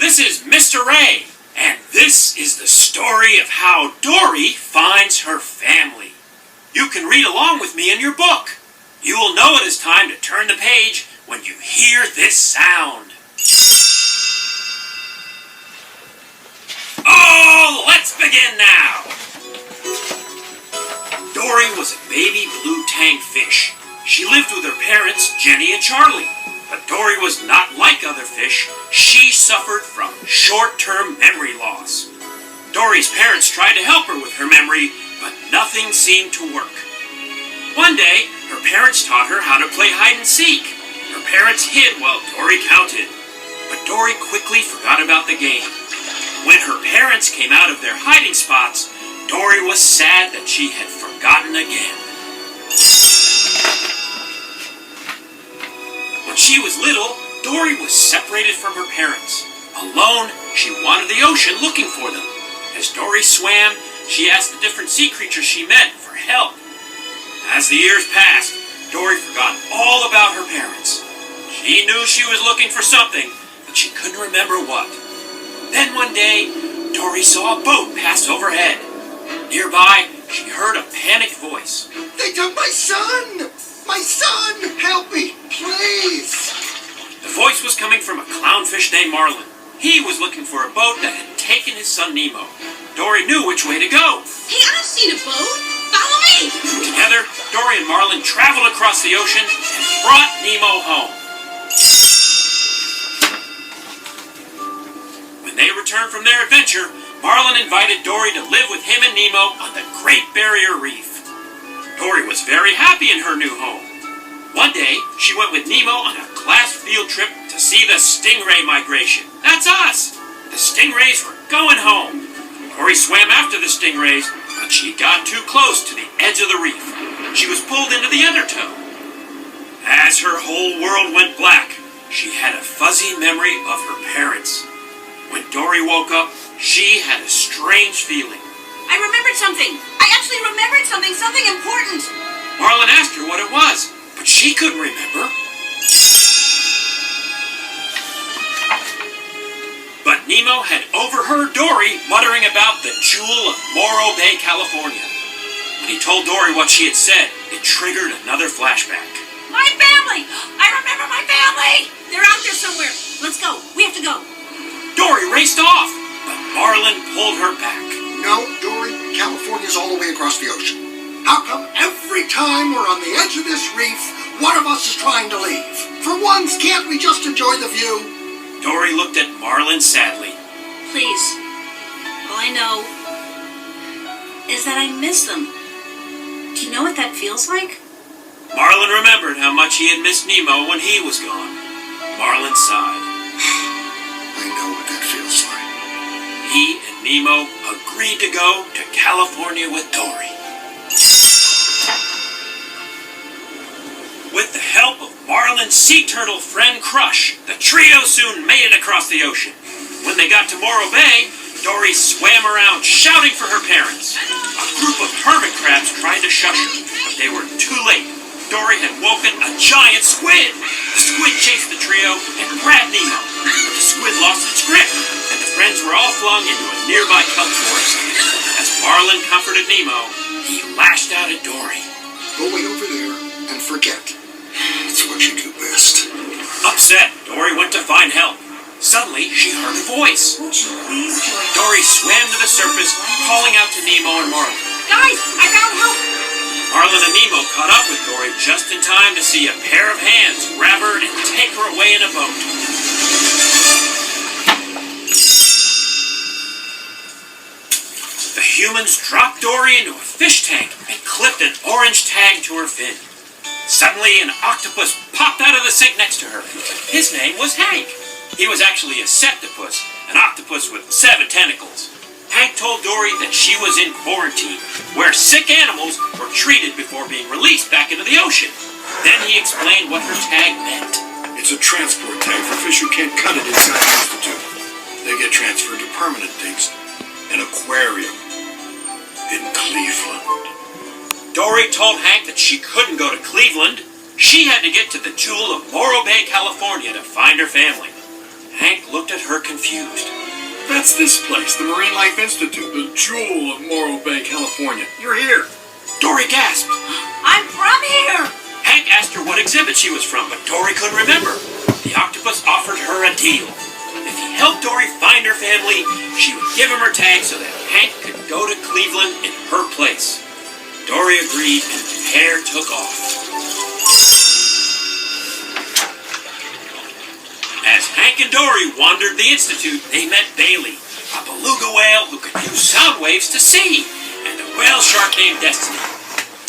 this is Mr. Ray, and this is the story of how Dory finds her family. You can read along with me in your book. You will know it is time to turn the page when you hear this sound. Oh, let's begin now. Dory was a baby blue tang fish. She lived with her parents, Jenny and Charlie. But Dory was not like other fish. She suffered from short-term memory loss. Dory's parents tried to help her with her memory, but nothing seemed to work. One day, her parents taught her how to play hide-and-seek. Her parents hid while Dory counted. But Dory quickly forgot about the game. When her parents came out of their hiding spots, Dory was sad that she had forgotten again. When she was little, Dory was separated from her parents. Alone, she wandered the ocean looking for them. As Dory swam, she asked the different sea creatures she met for help. As the years passed, Dory forgot all about her parents. She knew she was looking for something, but she couldn't remember what. Then one day, Dory saw a boat pass overhead. Nearby, she heard a panicked voice. They took my son! My son! Help me, please! The voice was coming from a clownfish named Marlin. He was looking for a boat that had taken his son Nemo. Dory knew which way to go. Hey, I've seen a boat. Follow me! Together, Dory and Marlin traveled across the ocean and brought Nemo home. When they returned from their adventure, Marlin invited Dory to live with him and Nemo on the Great Barrier Reef. Dory was very happy in her new home. One day, she went with Nemo on a class field trip to see the stingray migration. That's us! The stingrays were going home. Dory swam after the stingrays, but she got too close to the edge of the reef. She was pulled into the undertow. As her whole world went black, she had a fuzzy memory of her parents. When Dory woke up, she had a strange feeling. I remembered something. I actually remembered something important. Marlin asked her what it was, but she couldn't remember. But Nemo had overheard Dory muttering about the jewel of Morro Bay, California. When he told Dory what she had said, it triggered another flashback. My family! I remember my family! They're out there somewhere. Let's go. We have to go. Dory raced off, but Marlin pulled her back. No, Dory, California's all the way across the ocean. How come every time we're on the edge of this reef, one of us is trying to leave? For once, can't we just enjoy the view? Dory looked at Marlin sadly. Please. All I know is that I miss them. Do you know what that feels like? Marlin remembered how much he had missed Nemo when he was gone. Marlin sighed. I know what that feels like. He and Nemo agreed to go to California with Dory. With the help of Marlin's sea turtle friend Crush, the trio soon made it across the ocean. When they got to Morro Bay, Dory swam around shouting for her parents. A group of hermit crabs tried to shush her, but they were too late. Dory had woken a giant squid. The squid chased the trio and grabbed Nemo, but the squid lost its grip, and the friends were all flung into a nearby kelp forest. As Marlin comforted Nemo, he lashed out at Dory. Go way over there and forget. It's what you do best. Upset, Dory went to find help. Suddenly, she heard a voice. Won't you please join us? Dory swam to the surface, calling out to Nemo and Marlin. Guys, I found help! Marlin and Nemo caught up with Dory just in time to see a pair of hands grab her and take her away in a boat. The humans dropped Dory into a fish tank and clipped an orange tag to her fin. Suddenly, an octopus popped out of the sink next to her. His name was Hank. He was actually a septopus, an octopus with 7 tentacles. Hank told Dory that she was in quarantine, where sick animals were treated before being released back into the ocean. Then he explained what her tag meant. It's a transport tag for fish who can't cut it inside the Institute. They get transferred to permanent things. An aquarium in Cleveland. Dory told Hank that she couldn't go to Cleveland. She had to get to the jewel of Morro Bay, California to find her family. Hank looked at her confused. That's this place, the Marine Life Institute, the jewel of Morro Bay, California. You're here. Dory gasped. I'm from here! Hank asked her what exhibit she was from, but Dory couldn't remember. The octopus offered her a deal. If he helped Dory find her family, she would give him her tag so that Hank could go to Cleveland in her place. Dory agreed, and the pair took off. As Hank and Dory wandered the Institute, they met Bailey, a beluga whale who could use sound waves to see, and a whale shark named Destiny.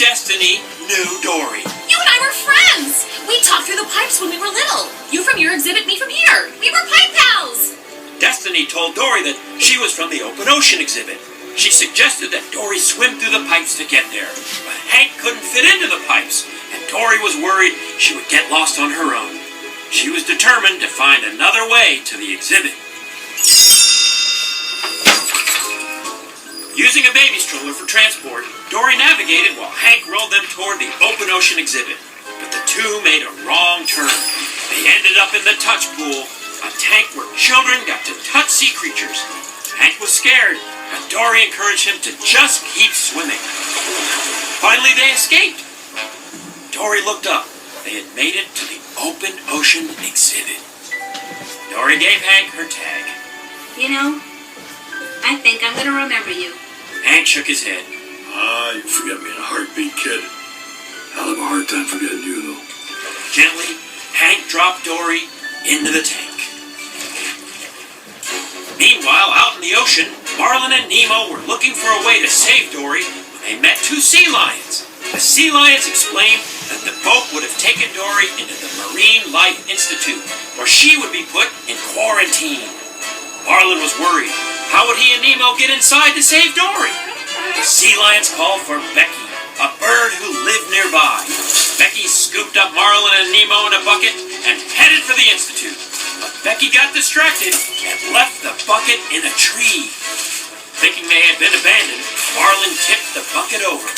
Destiny knew Dory. You and I were friends! We talked through the pipes when we were little. You from your exhibit, me from here. We were pipe pals! Destiny told Dory that she was from the open ocean exhibit. She suggested that Dory swim through the pipes to get there, but Hank couldn't fit into the pipes, and Dory was worried she would get lost on her own. She was determined to find another way to the exhibit. Using a baby stroller for transport, Dory navigated while Hank rolled them toward the open ocean exhibit. But the two made a wrong turn. They ended up in the touch pool, a tank where children got to touch sea creatures. Hank was scared, but Dory encouraged him to just keep swimming. Finally, they escaped. Dory looked up. They had made it to the open ocean exhibit. Dory gave Hank her tag. You know, I think I'm gonna remember you. Hank shook his head. You forget me in a heartbeat, kid. I'll have a hard time forgetting you, though. Gently, Hank dropped Dory into the tank. Meanwhile, out in the ocean, Marlin and Nemo were looking for a way to save Dory when they met two sea lions. The sea lions explained that the boat would have taken Dory into the Marine Life Institute, where she would be put in quarantine. Marlin was worried. How would he and Nemo get inside to save Dory? The sea lions called for Becky, a bird who lived nearby. Becky scooped up Marlin and Nemo in a bucket and headed for the Institute. But Becky got distracted and left the bucket in a tree. Thinking they had been abandoned, Marlin tipped the bucket over.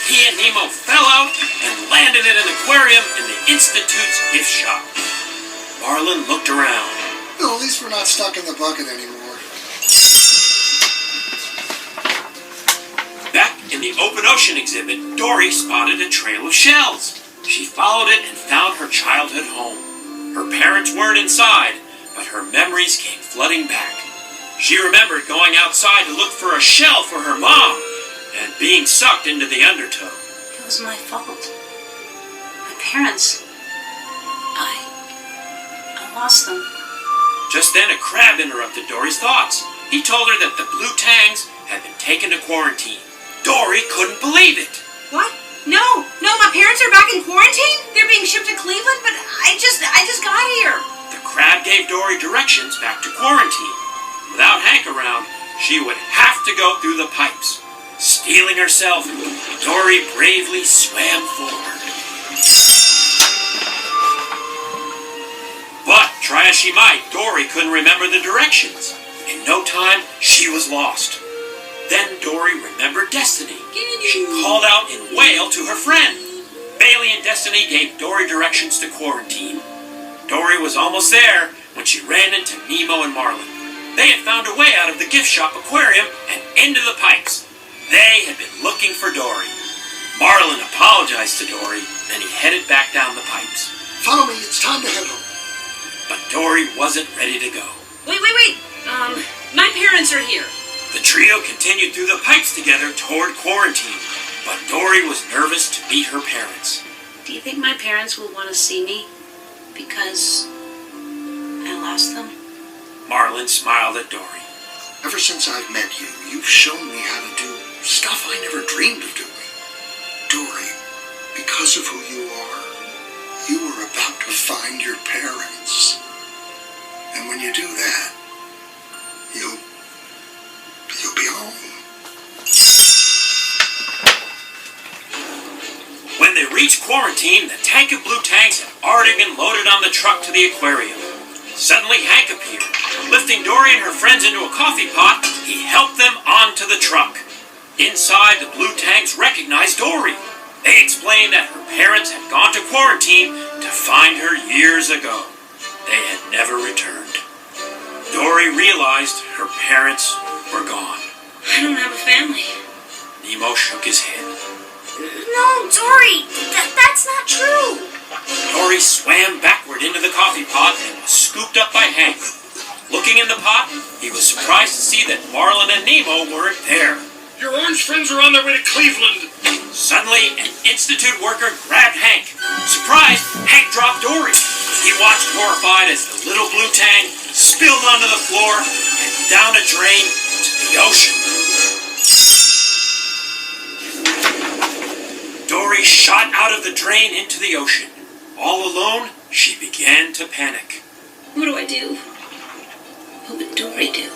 He and Nemo fell out and landed in an aquarium in the Institute's gift shop. Marlin looked around. Well, at least we're not stuck in the bucket anymore. Back in the open ocean exhibit, Dory spotted a trail of shells. She followed it and found her childhood home. Her parents weren't inside, but her memories came flooding back. She remembered going outside to look for a shell for her mom and being sucked into the undertow. It was my fault. My parents. I lost them. Just then a crab interrupted Dory's thoughts. He told her that the blue tangs had been taken to quarantine. Dory couldn't believe it. What? No, my parents are back in quarantine? They're being shipped to Cleveland, but I just got here. The crab gave Dory directions back to quarantine. Without Hank around, she would have to go through the pipes. Steeling herself, Dory bravely swam forward. But, try as she might, Dory couldn't remember the directions. In no time, she was lost. Then Dory remembered Destiny. She called out in whale to her friend. Bailey and Destiny gave Dory directions to quarantine. Dory was almost there when she ran into Nemo and Marlin. They had found a way out of the gift shop aquarium and into the pipes. They had been looking for Dory. Marlin apologized to Dory, then he headed back down the pipes. Follow me, it's time to head home. But Dory wasn't ready to go. Wait. My parents are here. The trio continued through the pipes together toward quarantine, but Dory was nervous to meet her parents. Do you think my parents will want to see me? Because I lost them? Marlin smiled at Dory. Ever since I've met you, you've shown me how to do stuff I never dreamed of doing. Dory, because of who you were about to find your parents. And when you do that, you'll be home. When they reached quarantine, the tank of blue tanks had already been loaded on the truck to the aquarium. Suddenly, Hank appeared. Lifting Dory and her friends into a coffee pot, he helped them onto the truck. Inside, the blue tanks recognized Dory. They explained that her parents had gone to quarantine to find her years ago. They had never returned. Dory realized her parents were gone. I don't have a family. Nemo shook his head. No, Dory, that's not true. Dory swam backward into the coffee pot and was scooped up by Hank. Looking in the pot, he was surprised to see that Marlin and Nemo weren't there. Your orange friends are on their way to Cleveland. Suddenly, an Institute worker grabbed Hank. Surprised, Hank dropped Dory. He watched horrified as the little blue tang spilled onto the floor and down a drain to the ocean. Dory shot out of the drain into the ocean. All alone, she began to panic. What do I do? What would Dory do?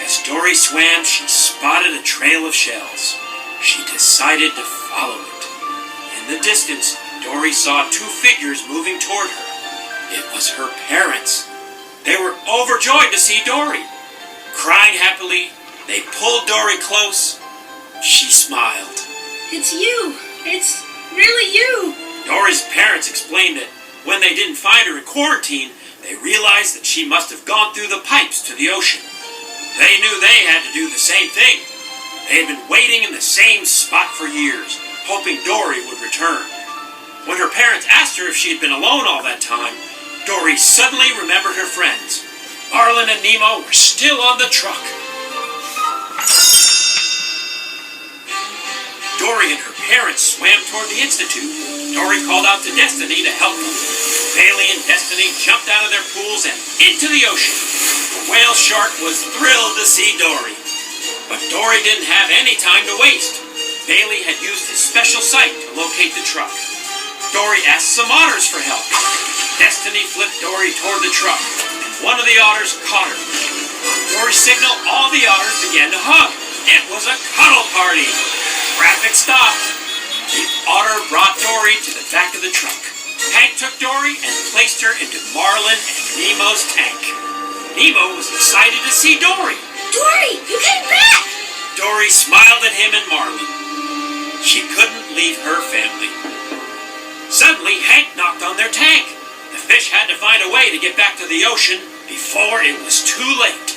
As Dory swam, she spotted a trail of shells. She decided to follow it. In the distance, Dory saw two figures moving toward her. It was her parents. They were overjoyed to see Dory. Crying happily, they pulled Dory close. She smiled. It's you. It's really you. Dory's parents explained that when they didn't find her in quarantine, they realized that she must have gone through the pipes to the ocean. They knew they had to do the same thing. They had been waiting in the same spot for years, hoping Dory would return. When her parents asked her if she had been alone all that time, Dory suddenly remembered her friends. Marlin and Nemo were still on the truck. Dory and her parents swam toward the Institute. Dory called out to Destiny to help them. Bailey and Destiny jumped out of their pools and into the ocean. The whale shark was thrilled to see Dory. But Dory didn't have any time to waste. Bailey had used his special sight to locate the truck. Dory asked some otters for help. Destiny flipped Dory toward the truck, and one of the otters caught her. On Dory's signal, all the otters began to hug. It was a cuddle party. Traffic stopped. The otter brought Dory to the back of the truck. Hank took Dory and placed her into Marlin and Nemo's tank. Nemo was excited to see Dory. Dory, you came back. Dory smiled at him and Marlin. She couldn't leave her family. Suddenly, Hank knocked on their tank. The fish had to find a way to get back to the ocean before it was too late.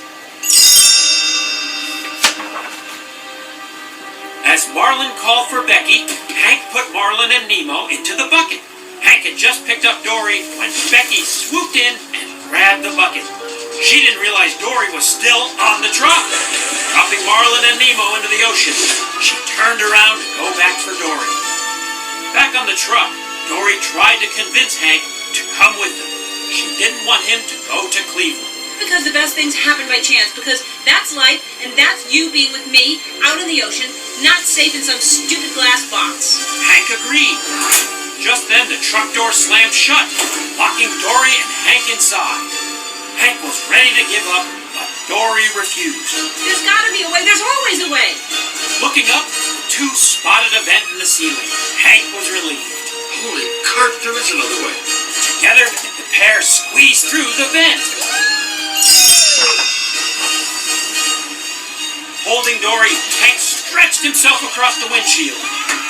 As Marlin called for Becky, Hank put Marlin and Nemo into the bucket. Hank had just picked up Dory when Becky swooped in and grabbed the bucket. She didn't realize Dory was still on the truck. Dropping Marlin and Nemo into the ocean, she turned around to go back for Dory. Back on the truck, Dory tried to convince Hank to come with them. She didn't want him to go to Cleveland. Because the best things happen by chance. Because that's life, and that's you being with me out in the ocean, not safe in some stupid glass box. Hank agreed. Just then, the truck door slammed shut, locking Dory and Hank inside. Hank was ready to give up, but Dory refused. There's gotta be a way. There's always a way. Looking up, the two spotted a vent in the ceiling. Hank was relieved. Holy carp, there is another way. Together, the pair squeezed through the vent. Holding Dory, Hank stretched himself across the windshield.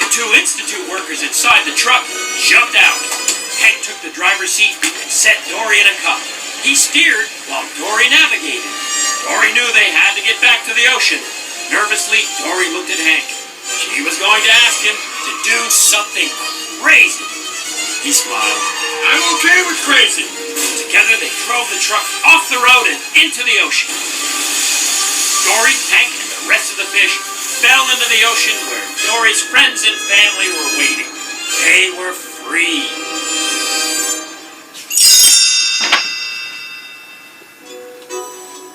The two Institute workers inside the truck jumped out. Hank took the driver's seat and set Dory in a cup. He steered while Dory navigated. Dory knew they had to get back to the ocean. Nervously, Dory looked at Hank. She was going to ask him to do something crazy. He smiled. I'm okay with crazy. Together, they drove the truck off the road and into the ocean. Dory, Hank, and the rest of the fish fell into the ocean where Dory's friends and family were waiting. They were free.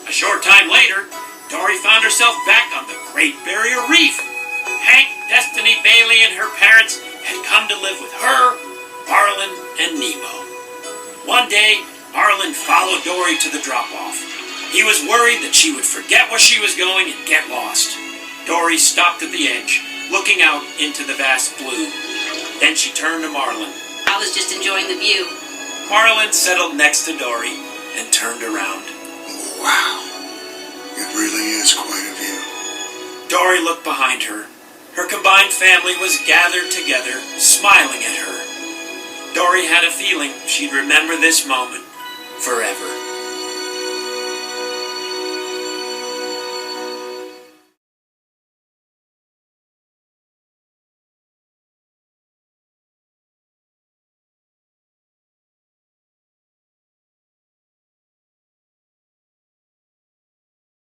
A short time later, Dory found herself back on the Great Barrier Reef. Hank, Destiny, Bailey, and her parents had come to live with her, Marlin, and Nemo. One day, Marlin followed Dory to the drop-off. He was worried that she would forget where she was going and get lost. Dory stopped at the edge, looking out into the vast blue. Then she turned to Marlin. I was just enjoying the view. Marlin settled next to Dory and turned around. Wow. It really is quite a view. Dory looked behind her. Her combined family was gathered together, smiling at her. Dory had a feeling she'd remember this moment forever.